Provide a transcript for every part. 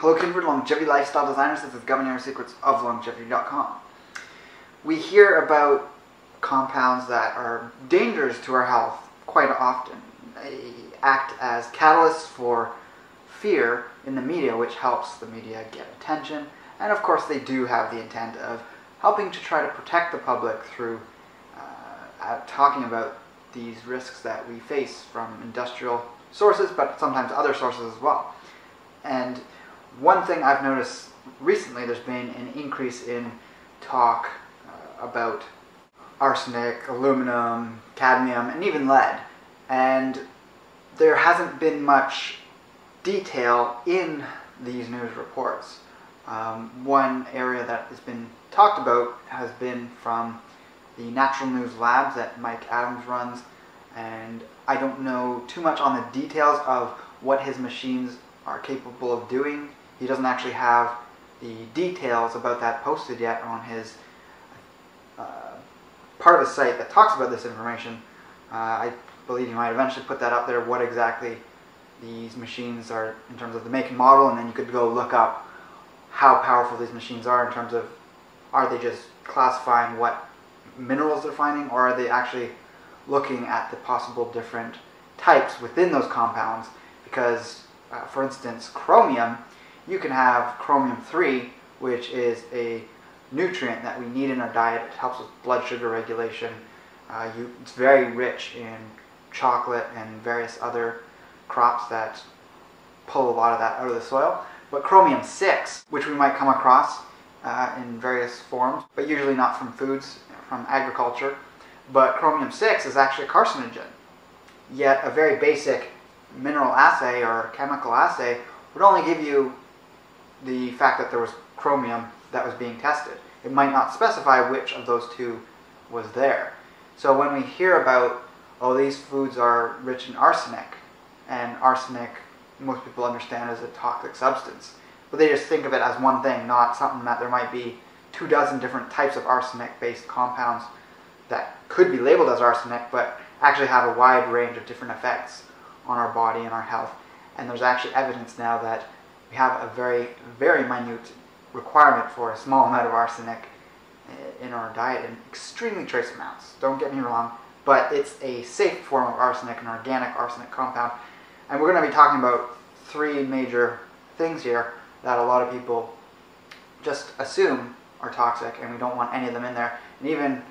Hello Kindred, longevity lifestyle designers. This is Governor Secrets of Longevity.com. We hear about compounds that are dangerous to our health quite often. They act as catalysts for fear in the media, which helps the media get attention. And of course they do have the intent of helping to try to protect the public through talking about these risks that we face from industrial sources, but sometimes other sources as well. And one thing I've noticed recently, there's been an increase in talk about arsenic, aluminum, cadmium, and even lead. And there hasn't been much detail in these news reports. One area that has been talked about has been from the Natural News Labs that Mike Adams runs, and I don't know too much on the details of what his machines are capable of doing. He doesn't actually have the details about that posted yet on his part of the site that talks about this information. I believe he might eventually put that up there, what exactly these machines are in terms of the make and model, and then you could go look up how powerful these machines are in terms of, are they just classifying what minerals they're finding, or are they actually looking at the possible different types within those compounds? Because for instance, chromium, you can have chromium-3, which is a nutrient that we need in our diet. It helps with blood sugar regulation. It's very rich in chocolate and various other crops that pull a lot of that out of the soil. But chromium-6, which we might come across in various forms, but usually not from foods, from agriculture, but chromium-6 is actually a carcinogen. Yet a very basic mineral assay or chemical assay would only give you the fact that there was chromium that was being tested. It might not specify which of those two was there. So when we hear about, oh, these foods are rich in arsenic, and arsenic most people understand as a toxic substance, but they just think of it as one thing, not something that there might be 24 different types of arsenic-based compounds that could be labeled as arsenic, but actually have a wide range of different effects on our body and our health. And there's actually evidence now that we have a very, very minute requirement for a small amount of arsenic in our diet, in extremely trace amounts. Don't get me wrong, but it's a safe form of arsenic, an organic arsenic compound. And we're going to be talking about three major things here that a lot of people just assume are toxic, and we don't want any of them in there. And even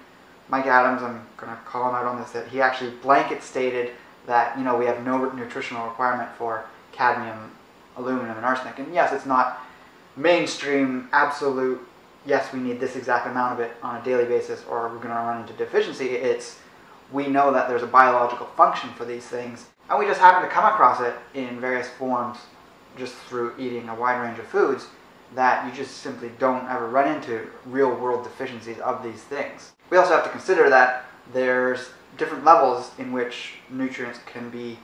Mike Adams, I'm going to call him out on this, that he actually blanket stated that, you know, we have no nutritional requirement for cadmium, aluminum, and arsenic. And yes, it's not mainstream, absolute, yes, we need this exact amount of it on a daily basis or we're going to run into deficiency. It's, we know that there's a biological function for these things, and we just happen to come across it in various forms just through eating a wide range of foods, that you just simply don't ever run into real-world deficiencies of these things. We also have to consider that there's different levels in which nutrients can be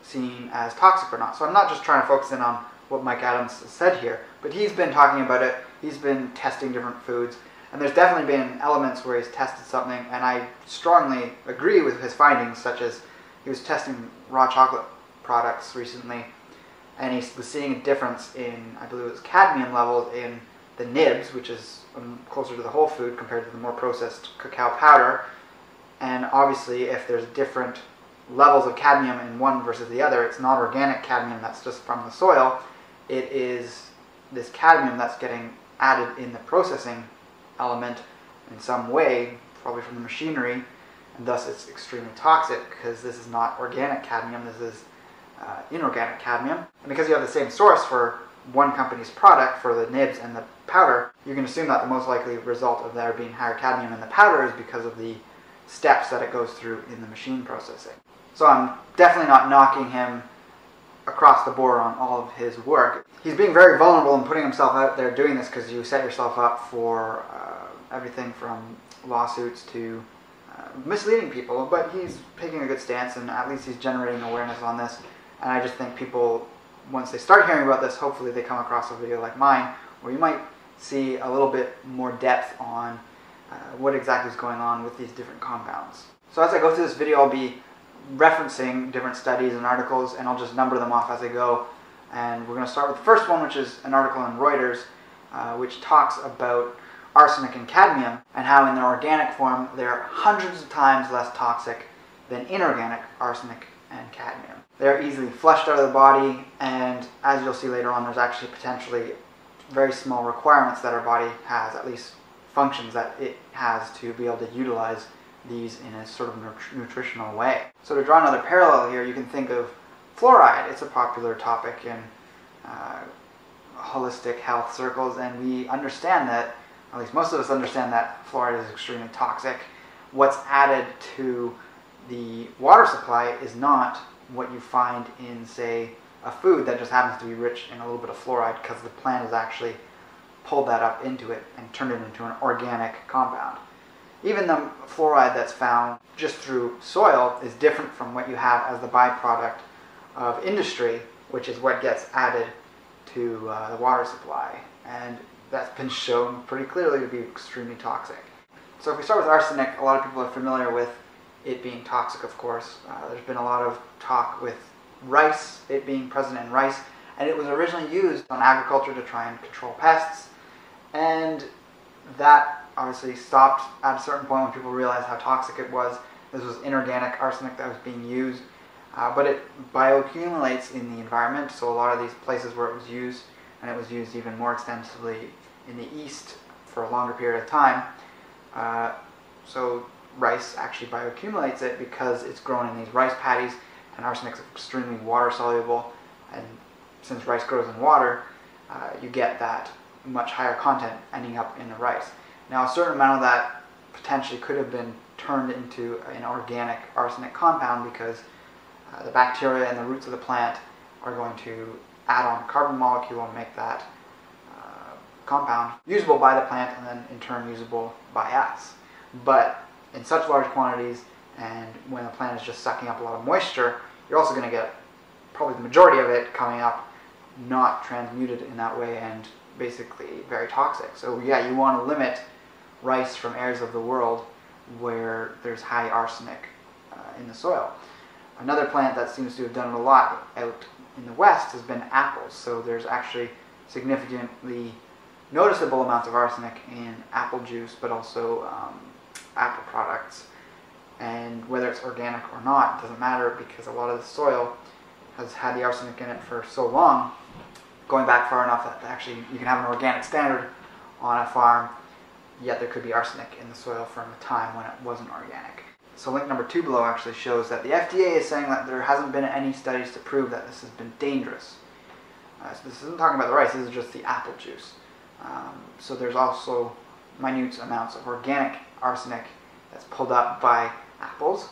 seen as toxic or not. So I'm not just trying to focus in on what Mike Adams said here, but he's been talking about it, he's been testing different foods, and there's definitely been elements where he's tested something, and I strongly agree with his findings, such as he was testing raw chocolate products recently, and he was seeing a difference in, I believe it was cadmium levels in the nibs, which is closer to the whole food compared to the more processed cacao powder. And obviously, if there's different levels of cadmium in one versus the other, it's not organic cadmium that's just from the soil. It is this cadmium that's getting added in the processing element in some way, probably from the machinery, and thus it's extremely toxic because this is not organic cadmium, this is inorganic cadmium. And because you have the same source for one company's product, for the nibs and the powder, you can assume that the most likely result of there being higher cadmium in the powder is because of the steps that it goes through in the machine processing. So I'm definitely not knocking him across the board on all of his work. He's being very vulnerable and putting himself out there doing this because you set yourself up for everything from lawsuits to misleading people, but he's taking a good stance, and at least he's generating awareness on this. And I just think people, once they start hearing about this, hopefully they come across a video like mine where you might see a little bit more depth on what exactly is going on with these different compounds. So as I go through this video, I'll be referencing different studies and articles, and I'll just number them off as I go, And we're going to start with the first one, which is an article in Reuters, which talks about arsenic and cadmium and how in their organic form they're hundreds of times less toxic than inorganic arsenic and cadmium. They're easily flushed out of the body, and as you'll see later on, there's actually potentially very small requirements that our body has, at least functions that it has to be able to utilize these in a sort of nutritional way. So to draw another parallel here, you can think of fluoride. It's a popular topic in holistic health circles, and we understand that, at least most of us understand that fluoride is extremely toxic. What's added to the water supply is not what you find in, say, a food that just happens to be rich in a little bit of fluoride, because the plant has actually pulled that up into it and turned it into an organic compound. Even the fluoride that's found just through soil is different from what you have as the byproduct of industry, which is what gets added to the water supply. And that's been shown pretty clearly to be extremely toxic. So if we start with arsenic, a lot of people are familiar with it being toxic, of course. There's been a lot of talk with rice, it being present in rice, and it was originally used on agriculture to try and control pests, and that obviously stopped at a certain point when people realized how toxic it was. This was inorganic arsenic that was being used, but it bioaccumulates in the environment, so a lot of these places where it was used, and it was used even more extensively in the East for a longer period of time, so rice actually bioaccumulates it because it's grown in these rice paddies, and arsenic is extremely water soluble, and since rice grows in water, you get that much higher content ending up in the rice. Now a certain amount of that potentially could have been turned into an organic arsenic compound because the bacteria and the roots of the plant are going to add on a carbon molecule and make that compound usable by the plant and then in turn usable by us. But in such large quantities, and when the plant is just sucking up a lot of moisture, you're also going to get probably the majority of it coming up not transmuted in that way and basically very toxic. So yeah, you want to limit rice from areas of the world where there's high arsenic in the soil. Another plant that seems to have done it a lot out in the West has been apples. So there's actually significantly noticeable amounts of arsenic in apple juice, but also apple products. And whether it's organic or not doesn't matter, because a lot of the soil has had the arsenic in it for so long, going back far enough that actually you can have an organic standard on a farm, yet there could be arsenic in the soil from a time when it wasn't organic. So link number 2 below actually shows that the FDA is saying that there hasn't been any studies to prove that this has been dangerous. So this isn't talking about the rice, this is just the apple juice. So there's also minute amounts of organic arsenic that's pulled up by apples.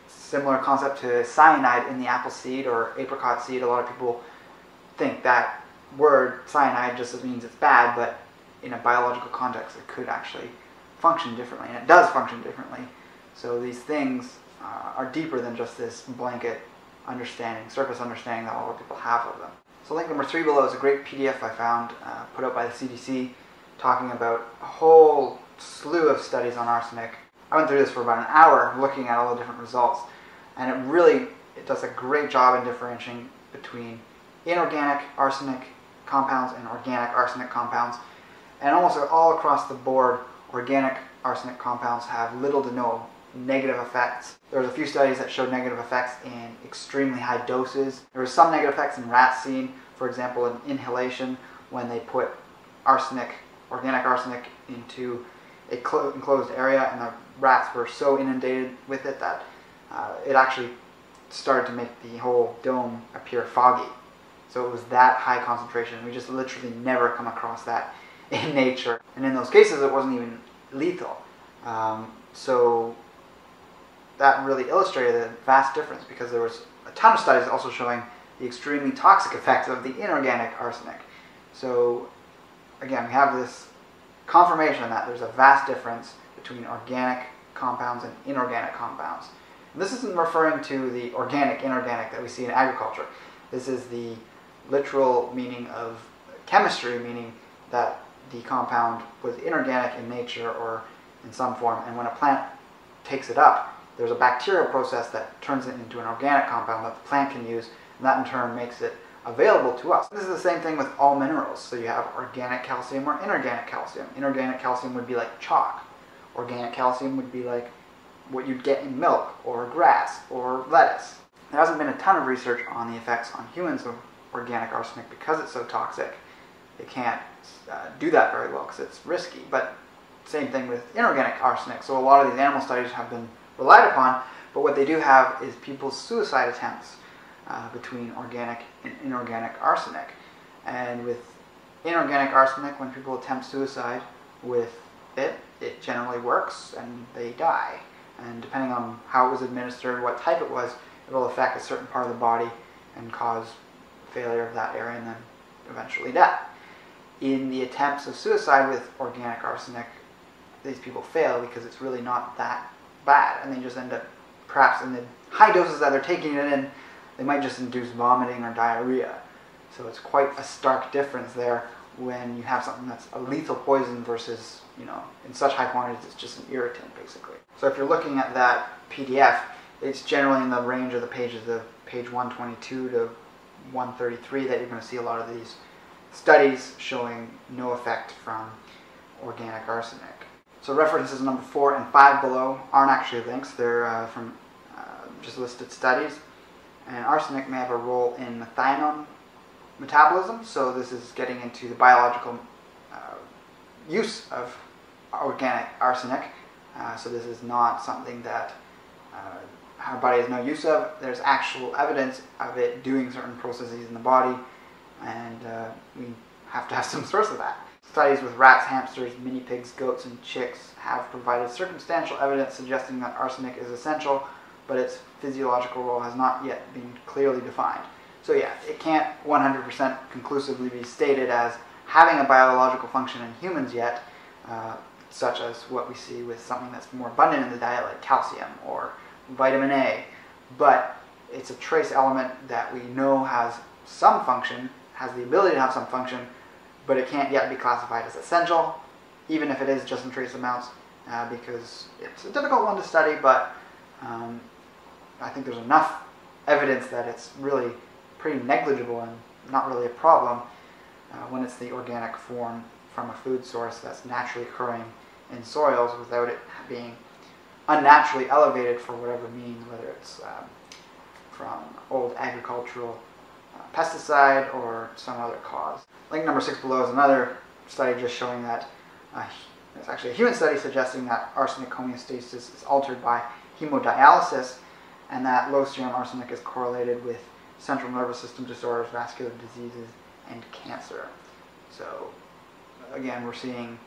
Similar concept to cyanide in the apple seed or apricot seed. A lot of people think that word cyanide just means it's bad, but in a biological context it could actually function differently, and it does function differently. So these things are deeper than just this blanket understanding, surface understanding that a lot of people have of them. So link number 3 below is a great PDF I found put out by the CDC talking about a whole slew of studies on arsenic. I went through this for about an hour looking at all the different results, and it does a great job in differentiating between inorganic arsenic compounds and organic arsenic compounds. And almost all across the board, organic arsenic compounds have little to no negative effects. There was a few studies that showed negative effects in extremely high doses. There was some negative effects in rats seen, for example, in inhalation, when they put organic arsenic into a enclosed area, and the rats were so inundated with it that it actually started to make the whole dome appear foggy. So it was that high concentration. We just literally never come across that in nature. And in those cases, it wasn't even lethal. So that really illustrated the vast difference, because there was a ton of studies also showing the extremely toxic effects of the inorganic arsenic. So again, we have this confirmation that there's a vast difference between organic compounds and inorganic compounds. And this isn't referring to the organic, inorganic that we see in agriculture. This is the literal meaning of chemistry, meaning that the compound was inorganic in nature or in some form, and when a plant takes it up, there's a bacterial process that turns it into an organic compound that the plant can use, and that in turn makes it available to us. This is the same thing with all minerals. So you have organic calcium or inorganic calcium. Inorganic calcium would be like chalk. Organic calcium would be like what you'd get in milk or grass or lettuce. There hasn't been a ton of research on the effects on humans of organic arsenic because it's so toxic. They can't do that very well because it's risky. But same thing with inorganic arsenic. So a lot of these animal studies have been relied upon, but what they do have is people's suicide attempts between organic and inorganic arsenic. And with inorganic arsenic, when people attempt suicide with it, it generally works and they die. And depending on how it was administered, what type it was, it will affect a certain part of the body and cause failure of that area and then eventually death. In the attempts of suicide with organic arsenic, these people fail because it's really not that bad, and they just end up, perhaps in the high doses that they're taking it in, they might just induce vomiting or diarrhea. So it's quite a stark difference there when you have something that's a lethal poison versus, in such high quantities it's just an irritant, basically. So if you're looking at that PDF, it's generally in the range of the pages of page 122 to 133 that you're going to see a lot of these studies showing no effect from organic arsenic. So references number 4 and 5 below aren't actually links. They're from just listed studies. And arsenic may have a role in methionine metabolism. So this is getting into the biological use of organic arsenic. So this is not something that our body has no use of. There's actual evidence of it doing certain processes in the body, and we have to have some source of that. Studies with rats, hamsters, mini pigs, goats, and chicks have provided circumstantial evidence suggesting that arsenic is essential, but its physiological role has not yet been clearly defined. So yeah, it can't 100% conclusively be stated as having a biological function in humans yet, such as what we see with something that's more abundant in the diet like calcium or vitamin A, but it's a trace element that we know has some function, has the ability to have some function, but it can't yet be classified as essential, even if it is just in trace amounts, because it's a difficult one to study, but I think there's enough evidence that it's really pretty negligible and not really a problem when it's the organic form from a food source that's naturally occurring in soils without it being unnaturally elevated for whatever means, whether it's from old agricultural pesticide or some other cause. Link number 6 below is another study just showing that it's actually a human study suggesting that arsenic homeostasis is altered by hemodialysis, and that low serum arsenic is correlated with central nervous system disorders, vascular diseases, and cancer. So again, we're seeing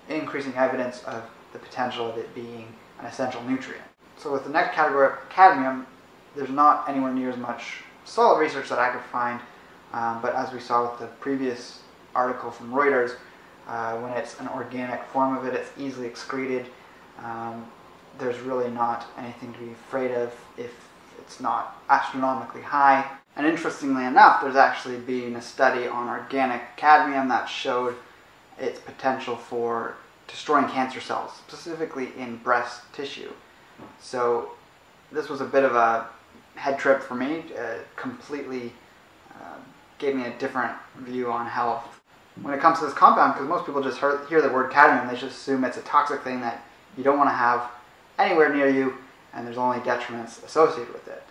increasing evidence of the potential of it being an essential nutrient. So with the next category of cadmium, there's not anywhere near as much solid research that I could find, but as we saw with the previous article from Reuters, when it's an organic form of it, it's easily excreted. There's really not anything to be afraid of if it's not astronomically high. And interestingly enough, there's actually been a study on organic cadmium that showed its potential for destroying cancer cells, specifically in breast tissue. So this was a bit of a head trip for me. Completely gave me a different view on health when it comes to this compound, because most people just hear the word cadmium, they just assume it's a toxic thing that you don't want to have anywhere near you, and there's only detriments associated with it.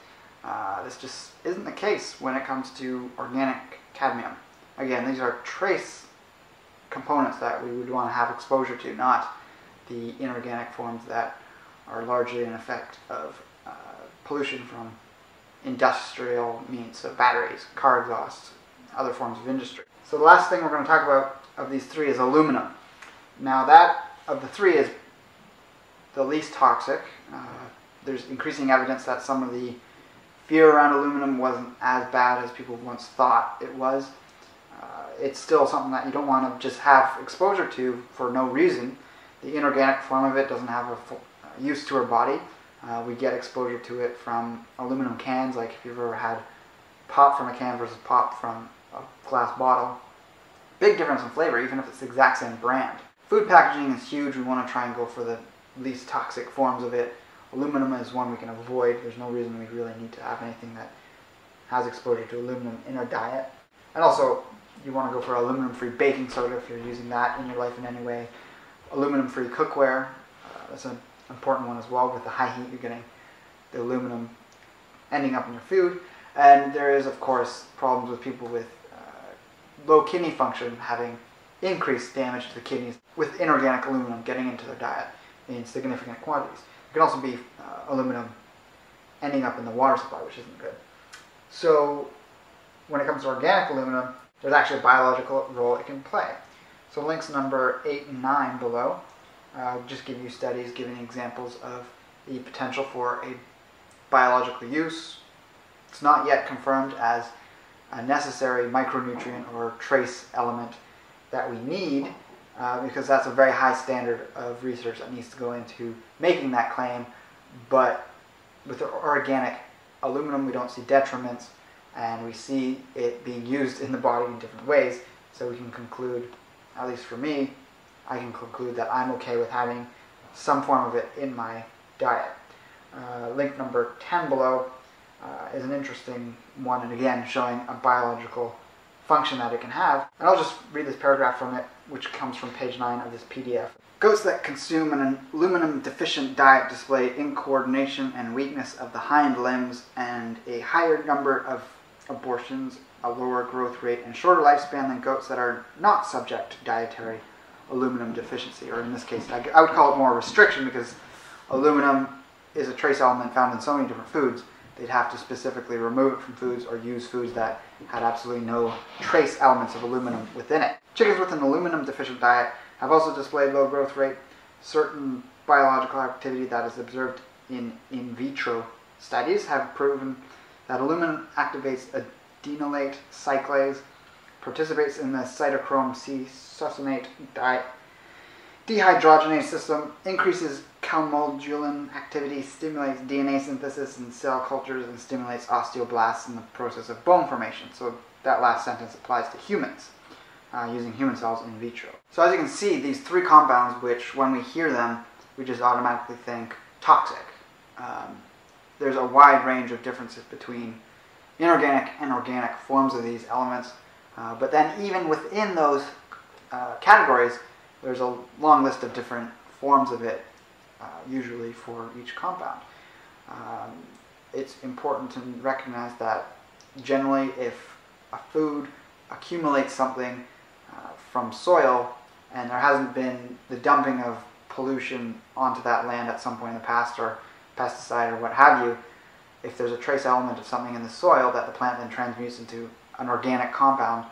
This just isn't the case when it comes to organic cadmium. Again, these are trace components that we would want to have exposure to, not the inorganic forms that are largely an effect of pollution from industrial means, so batteries, car exhausts, other forms of industry. So the last thing we're going to talk about of these three is aluminum. Now that of the three is the least toxic. There's increasing evidence that some of the fear around aluminum wasn't as bad as people once thought it was. It's still something that you don't want to just have exposure to for no reason. The inorganic form of it doesn't have a use to our body. We get exposure to it from aluminum cans, like if you've ever had pop from a can versus pop from a glass bottle. Big difference in flavor, even if it's the exact same brand. Food packaging is huge. We want to try and go for the least toxic forms of it. Aluminum is one we can avoid. There's no reason we really need to have anything that has exposure to aluminum in our diet. And also, you want to go for aluminum-free baking soda if you're using that in your life in any way. Aluminum-free cookware, that's an important one as well. With the high heat, you're getting the aluminum ending up in your food. And there is, of course, problems with people with low kidney function having increased damage to the kidneys with inorganic aluminum getting into their diet in significant quantities. It can also be aluminum ending up in the water supply, which isn't good. So when it comes to organic aluminum, there's actually a biological role it can play. So links number 8 and 9 below just give you studies giving examples of the potential for a biological use. It's not yet confirmed as a necessary micronutrient or trace element that we need, because that's a very high standard of research that needs to go into making that claim. But with the organic aluminum, we don't see detriments, and we see it being used in the body in different ways. So we can conclude, at least for me, I can conclude that I'm okay with having some form of it in my diet. Link number 10 below is an interesting one, and again showing a biological function that it can have. And I'll just read this paragraph from it, which comes from page 9 of this PDF. Goats that consume an aluminum-deficient diet display incoordination and weakness of the hind limbs and a higher number of abortions, a lower growth rate, and shorter lifespan than goats that are not subject to dietary aluminum deficiency, or in this case, I would call it more restriction, because aluminum is a trace element found in so many different foods. They'd have to specifically remove it from foods or use foods that had absolutely no trace elements of aluminum within it. Chickens with an aluminum deficient diet have also displayed low growth rate. Certain biological activity that is observed in vitro studies have proven that aluminum activates adenylate cyclase, participates in the cytochrome C succinate dehydrogenase system, increases calmodulin activity, stimulates DNA synthesis in cell cultures, and stimulates osteoblasts in the process of bone formation. So that last sentence applies to humans, using human cells in vitro. So as you can see, these three compounds, which when we hear them, we just automatically think toxic. There's a wide range of differences between inorganic and organic forms of these elements, but then even within those categories, there's a long list of different forms of it, usually for each compound. It's important to recognize that generally if a food accumulates something from soil and there hasn't been the dumping of pollution onto that land at some point in the past, or pesticide or what have you, if there's a trace element of something in the soil that the plant then transmutes into an organic compound,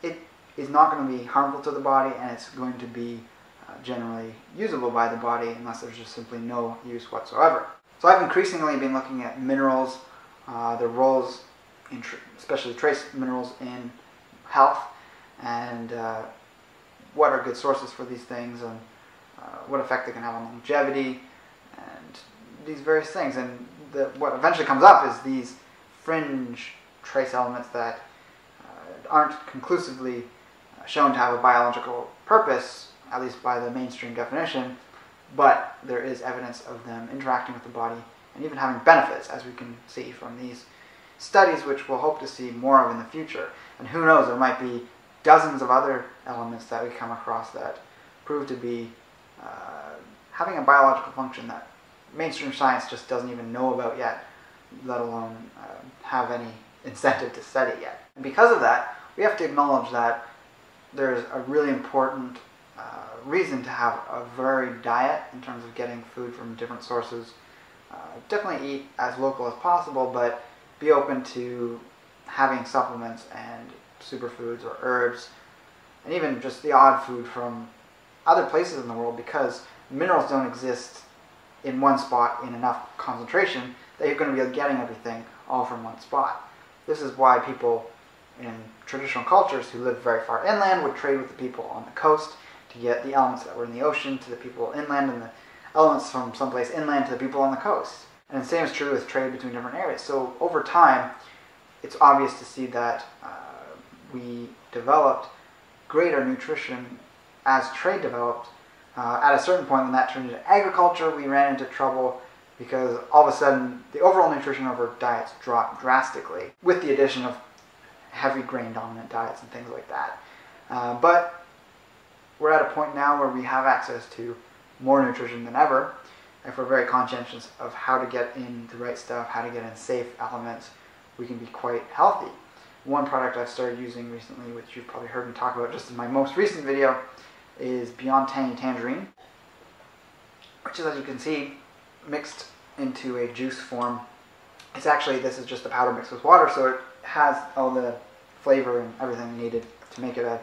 it is not going to be harmful to the body, and it's going to be generally usable by the body unless there's just simply no use whatsoever. So I've increasingly been looking at minerals, their roles, especially trace minerals, in health, and what are good sources for these things, and what effect they can have on longevity, and these various things. And what eventually comes up is these fringe trace elements that aren't conclusively shown to have a biological purpose, at least by the mainstream definition, but there is evidence of them interacting with the body and even having benefits, as we can see from these studies, which we'll hope to see more of in the future. And who knows, there might be dozens of other elements that we come across that prove to be having a biological function that mainstream science just doesn't even know about yet, let alone have any incentive to study yet. And because of that, we have to acknowledge that there's a really important reason to have a varied diet in terms of getting food from different sources. Definitely eat as local as possible, but be open to having supplements and superfoods or herbs, and even just the odd food from other places in the world, because minerals don't exist in one spot in enough concentration that you're going to be getting everything all from one spot. This is why people in traditional cultures who lived very far inland would trade with the people on the coast to get the elements that were in the ocean to the people inland, and the elements from someplace inland to the people on the coast. And the same is true with trade between different areas. So over time, it's obvious to see that we developed greater nutrition as trade developed. At a certain point, when that turned into agriculture, we ran into trouble because all of a sudden the overall nutrition of our diets drop drastically with the addition of heavy grain dominant diets and things like that. But we're at a point now where we have access to more nutrition than ever. If we're very conscientious of how to get in the right stuff, how to get in safe elements, we can be quite healthy. One product I've started using recently, which you've probably heard me talk about just in my most recent video, is Beyond Tangy Tangerine, which is, as you can see, mixed into a juice form. It's actually, this is just a powder mixed with water, so it has all the flavor and everything needed to make it an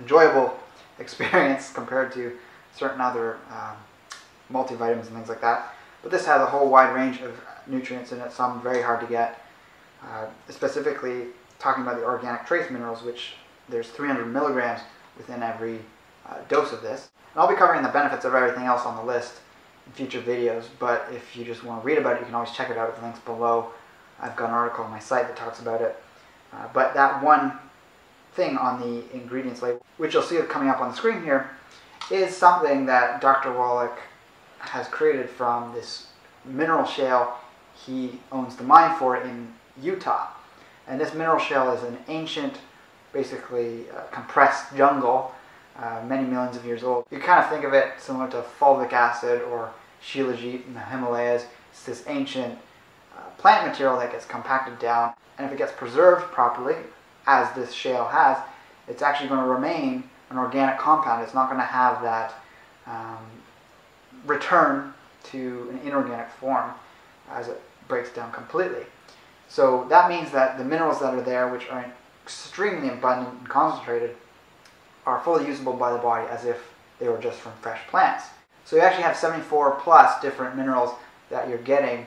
enjoyable experience compared to certain other multivitamins and things like that. But this has a whole wide range of nutrients in it, some very hard to get. Specifically talking about the organic trace minerals, which there's 300 milligrams within every dose of this. And I'll be covering the benefits of everything else on the list in future videos, but if you just want to read about it, you can always check it out at the links below. I've got an article on my site that talks about it. But that one thing on the ingredients label, which you'll see coming up on the screen here, is something that Dr. Wallach has created from this mineral shale he owns the mine for in Utah. And this mineral shale is an ancient, basically compressed jungle, many millions of years old. You kind of think of it similar to fulvic acid or shilajit in the Himalayas. It's this ancient plant material that gets compacted down, and if it gets preserved properly, as this shale has, it's actually going to remain an organic compound. It's not going to have that return to an inorganic form as it breaks down completely. So that means that the minerals that are there, which are extremely abundant and concentrated, are fully usable by the body as if they were just from fresh plants. So you actually have 74 plus different minerals that you're getting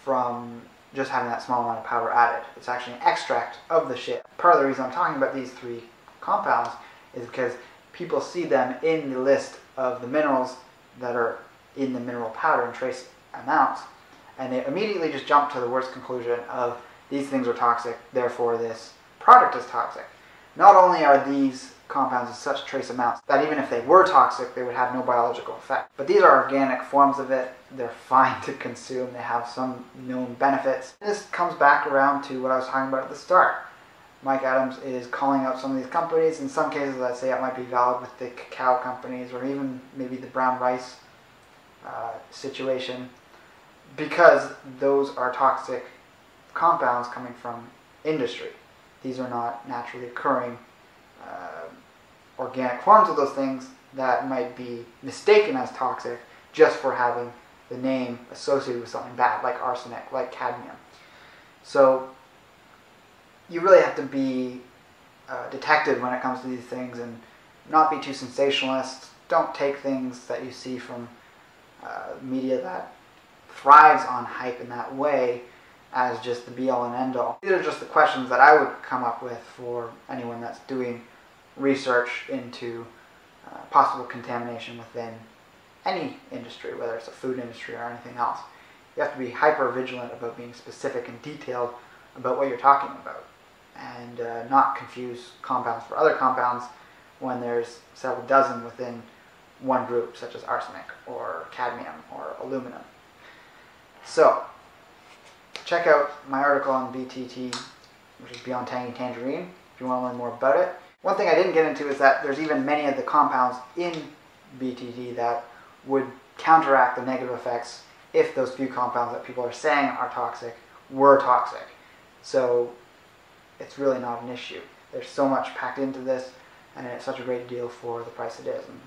from just having that small amount of powder added. It's actually an extract of the shale. Part of the reason I'm talking about these three compounds is because people see them in the list of the minerals that are in the mineral powder in trace amounts, and they immediately just jump to the worst conclusion of these things are toxic, therefore this product is toxic. Not only are these compounds in such trace amounts that even if they were toxic, they would have no biological effect. But these are organic forms of it. They're fine to consume. They have some known benefits. This comes back around to what I was talking about at the start. Mike Adams is calling out some of these companies. In some cases, I'd say it might be valid with the cacao companies or even maybe the brown rice situation, because those are toxic compounds coming from industry. These are not naturally occurring organic forms of those things that might be mistaken as toxic just for having the name associated with something bad, like arsenic, like cadmium. So you really have to be a detective when it comes to these things and not be too sensationalist. Don't take things that you see from media that thrives on hype in that way as just the be-all and end-all. These are just the questions that I would come up with for anyone that's doing research into possible contamination within any industry, whether it's a food industry or anything else. You have to be hyper vigilant about being specific and detailed about what you're talking about, and not confuse compounds for other compounds when there's several dozen within one group, such as arsenic or cadmium or aluminum. So check out my article on BTT, which is Beyond Tangy Tangerine, if you want to learn more about it. One thing I didn't get into is that there's even many of the compounds in BTT that would counteract the negative effects if those few compounds that people are saying are toxic were toxic. So it's really not an issue. There's so much packed into this, and it's such a great deal for the price it is. And,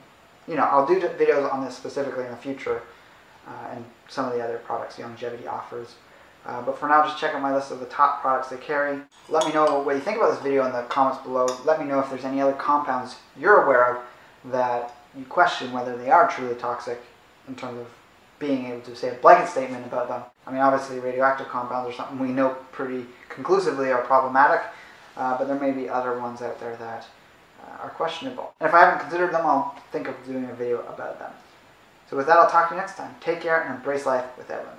you know, I'll do videos on this specifically in the future, and some of the other products Longevity offers. But for now, just check out my list of the top products they carry. Let me know what you think about this video in the comments below. Let me know if there's any other compounds you're aware of that you question whether they are truly toxic in terms of being able to say a blanket statement about them. I mean, obviously radioactive compounds are something we know pretty conclusively are problematic, but there may be other ones out there that are questionable. And if I haven't considered them, I'll think of doing a video about them. So with that, I'll talk to you next time. Take care and embrace life with Abernathy.